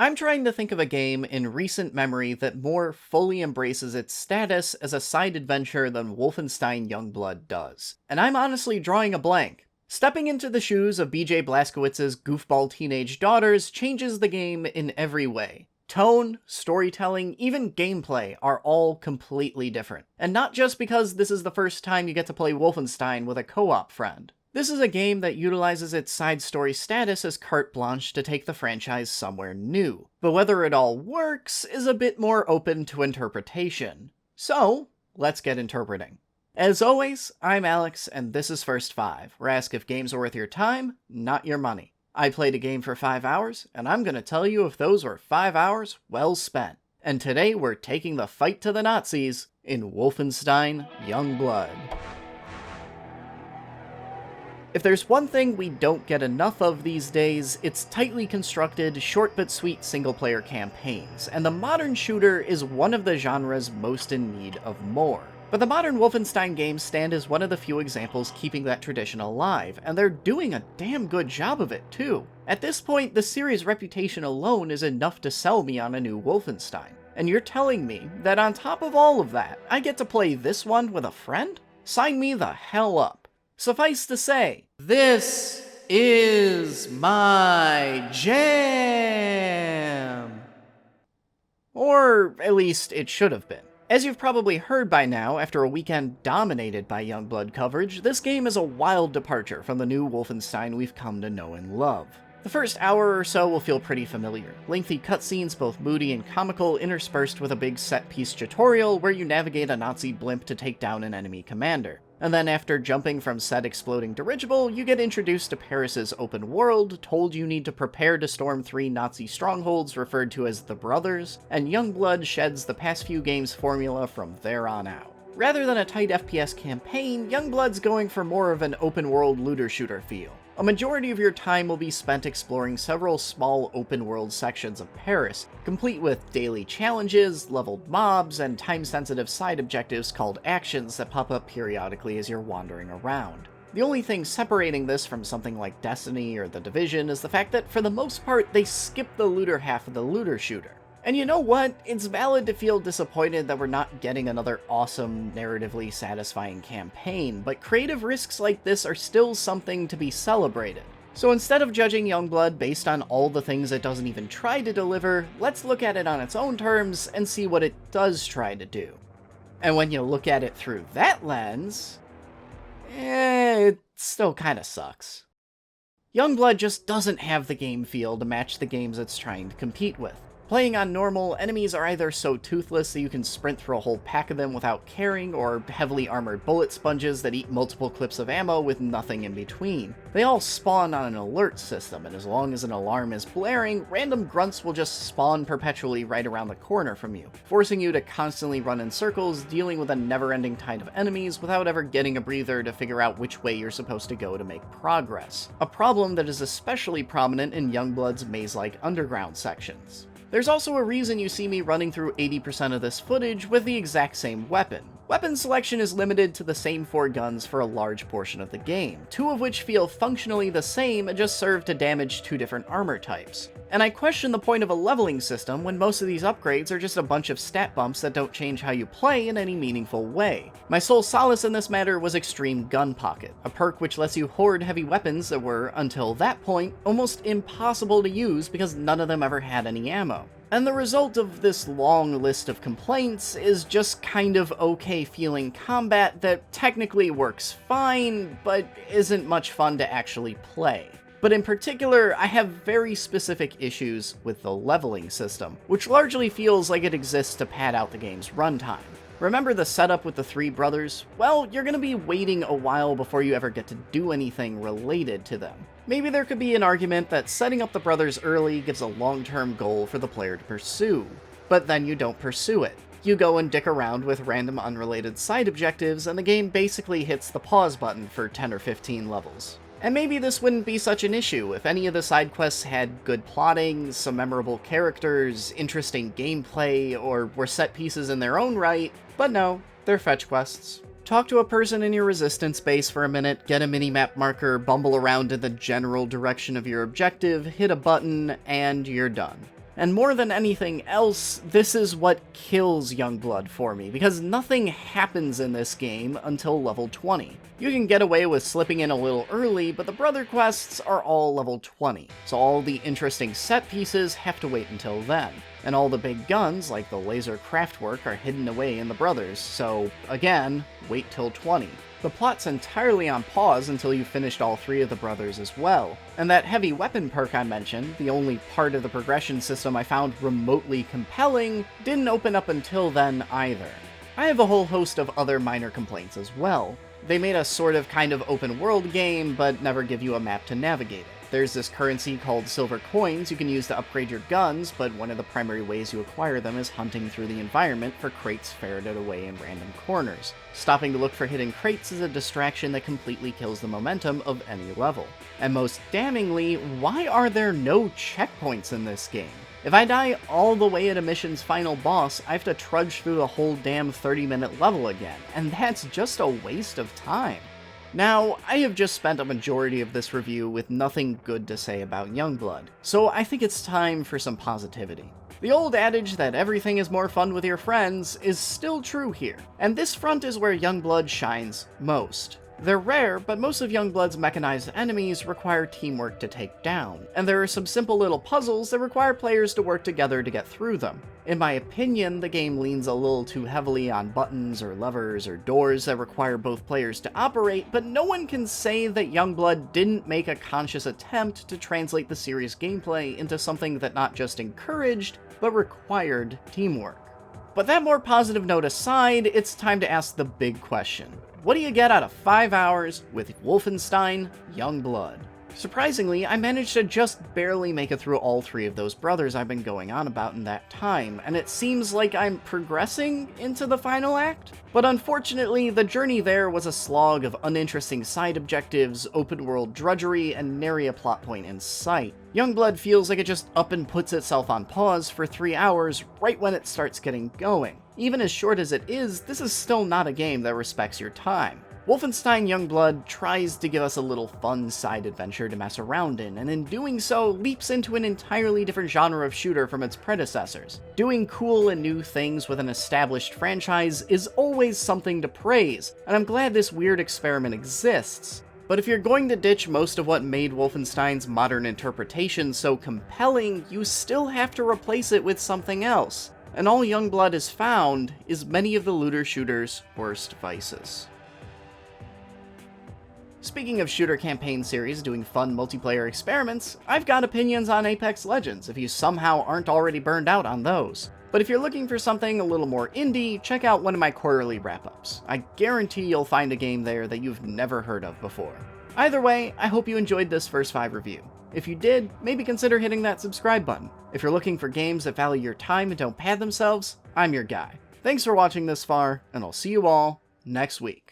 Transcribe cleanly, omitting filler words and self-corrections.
I'm trying to think of a game in recent memory that more fully embraces its status as a side adventure than Wolfenstein Youngblood does, and I'm honestly drawing a blank. Stepping into the shoes of BJ Blazkowicz's goofball teenage daughters changes the game in every way. Tone, storytelling, even gameplay are all completely different. And not just because this is the first time you get to play Wolfenstein with a co-op friend. This is a game that utilizes its side story status as carte blanche to take the franchise somewhere new. But whether it all works is a bit more open to interpretation. So, let's get interpreting. As always, I'm Alex, and this is First 5, where I ask if games are worth your time, not your money. I played a game for 5 hours, and I'm gonna tell you if those were 5 hours well spent. And today we're taking the fight to the Nazis in Wolfenstein Youngblood. If there's one thing we don't get enough of these days, it's tightly constructed, short but sweet single-player campaigns, and the modern shooter is one of the genres most in need of more. But the modern Wolfenstein games stand as one of the few examples keeping that tradition alive, and they're doing a damn good job of it too. At this point, the series' reputation alone is enough to sell me on a new Wolfenstein. And you're telling me that on top of all of that, I get to play this one with a friend? Sign me the hell up. Suffice to say, this is my jam! Or at least it should have been. As you've probably heard by now, after a weekend dominated by Youngblood coverage, this game is a wild departure from the new Wolfenstein we've come to know and love. The first hour or so will feel pretty familiar. Lengthy cutscenes, both moody and comical, interspersed with a big set-piece tutorial where you navigate a Nazi blimp to take down an enemy commander. And then after jumping from said exploding dirigible, you get introduced to Paris's open world, told you need to prepare to storm 3 Nazi strongholds referred to as the Brothers, and Youngblood sheds the past few games' formula from there on out. Rather than a tight FPS campaign, Youngblood's going for more of an open-world looter-shooter feel. A majority of your time will be spent exploring several small open-world sections of Paris, complete with daily challenges, leveled mobs, and time-sensitive side objectives called actions that pop up periodically as you're wandering around. The only thing separating this from something like Destiny or The Division is the fact that, for the most part, they skip the looter half of the looter shooter. And you know what? It's valid to feel disappointed that we're not getting another awesome, narratively satisfying campaign, but creative risks like this are still something to be celebrated. So instead of judging Youngblood based on all the things it doesn't even try to deliver, let's look at it on its own terms and see what it does try to do. And when you look at it through that lens, it still kinda sucks. Youngblood just doesn't have the game feel to match the games it's trying to compete with. Playing on normal, enemies are either so toothless that you can sprint through a whole pack of them without caring, or heavily armored bullet sponges that eat multiple clips of ammo with nothing in between. They all spawn on an alert system, and as long as an alarm is blaring, random grunts will just spawn perpetually right around the corner from you, forcing you to constantly run in circles, dealing with a never-ending tide of enemies without ever getting a breather to figure out which way you're supposed to go to make progress. A problem that is especially prominent in Youngblood's maze-like underground sections. There's also a reason you see me running through 80% of this footage with the exact same weapon. Weapon selection is limited to the same 4 guns for a large portion of the game, 2 of which feel functionally the same and just serve to damage 2 different armor types. And I question the point of a leveling system when most of these upgrades are just a bunch of stat bumps that don't change how you play in any meaningful way. My sole solace in this matter was Extreme Gun Pocket, a perk which lets you hoard heavy weapons that were, until that point, almost impossible to use because none of them ever had any ammo. And the result of this long list of complaints is just kind of okay feeling combat that technically works fine, but isn't much fun to actually play. But in particular, I have very specific issues with the leveling system, which largely feels like it exists to pad out the game's runtime. Remember the setup with the 3 brothers? Well, you're gonna be waiting a while before you ever get to do anything related to them. Maybe there could be an argument that setting up the brothers early gives a long-term goal for the player to pursue, but then you don't pursue it. You go and dick around with random unrelated side objectives, and the game basically hits the pause button for 10 or 15 levels. And maybe this wouldn't be such an issue if any of the side quests had good plotting, some memorable characters, interesting gameplay, or were set pieces in their own right, but no, they're fetch quests. Talk to a person in your resistance base for a minute, get a minimap marker, bumble around in the general direction of your objective, hit a button, and you're done. And more than anything else, this is what kills Youngblood for me, because nothing happens in this game until level 20. You can get away with slipping in a little early, but the brother quests are all level 20, so all the interesting set pieces have to wait until then. And all the big guns, like the laser craftwork, are hidden away in the brothers, so again, wait till 20. The plot's entirely on pause until you've finished all 3 of the brothers as well. And that heavy weapon perk I mentioned, the only part of the progression system I found remotely compelling, didn't open up until then either. I have a whole host of other minor complaints as well. They made a sort of kind of open world game, but never give you a map to navigate it. There's this currency called silver coins you can use to upgrade your guns, but one of the primary ways you acquire them is hunting through the environment for crates ferreted away in random corners. Stopping to look for hidden crates is a distraction that completely kills the momentum of any level. And most damningly, why are there no checkpoints in this game? If I die all the way at a mission's final boss, I have to trudge through the whole damn 30-minute level again, and that's just a waste of time. Now, I have just spent a majority of this review with nothing good to say about Youngblood, so I think it's time for some positivity. The old adage that everything is more fun with your friends is still true here, and this front is where Youngblood shines most. They're rare, but most of Youngblood's mechanized enemies require teamwork to take down, and there are some simple little puzzles that require players to work together to get through them. In my opinion, the game leans a little too heavily on buttons or levers or doors that require both players to operate, but no one can say that Youngblood didn't make a conscious attempt to translate the series' gameplay into something that not just encouraged, but required teamwork. But that more positive note aside, it's time to ask the big question. What do you get out of 5 hours with Wolfenstein Youngblood? Surprisingly, I managed to just barely make it through all 3 of those brothers I've been going on about in that time, and it seems like I'm progressing into the final act. But unfortunately, the journey there was a slog of uninteresting side objectives, open-world drudgery, and nary a plot point in sight. Youngblood feels like it just up and puts itself on pause for 3 hours right when it starts getting going. Even as short as it is, this is still not a game that respects your time. Wolfenstein Youngblood tries to give us a little fun side adventure to mess around in, and in doing so, leaps into an entirely different genre of shooter from its predecessors. Doing cool and new things with an established franchise is always something to praise, and I'm glad this weird experiment exists. But if you're going to ditch most of what made Wolfenstein's modern interpretation so compelling, you still have to replace it with something else. And all Youngblood has found is many of the looter shooter's worst vices. Speaking of shooter campaign series doing fun multiplayer experiments, I've got opinions on Apex Legends if you somehow aren't already burned out on those. But if you're looking for something a little more indie, check out one of my quarterly wrap-ups. I guarantee you'll find a game there that you've never heard of before. Either way, I hope you enjoyed this first 5 review. If you did, maybe consider hitting that subscribe button. If you're looking for games that value your time and don't pad themselves, I'm your guy. Thanks for watching this far, and I'll see you all next week.